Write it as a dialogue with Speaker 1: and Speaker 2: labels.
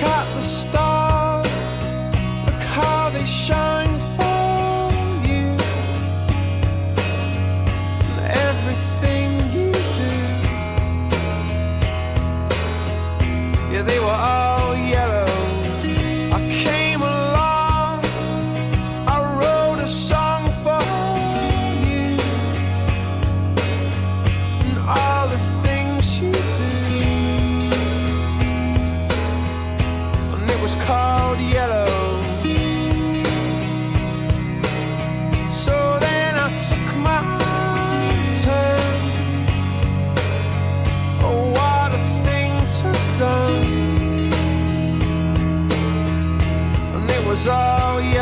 Speaker 1: at the stars, look how they shine for you, and everything you do. Yeah, they were all yellow. I came along, I wrote a song for you, and all the things you do. And it was called Yellow. So then I took my turn. Oh, what a thing to have done. And it was all yellow.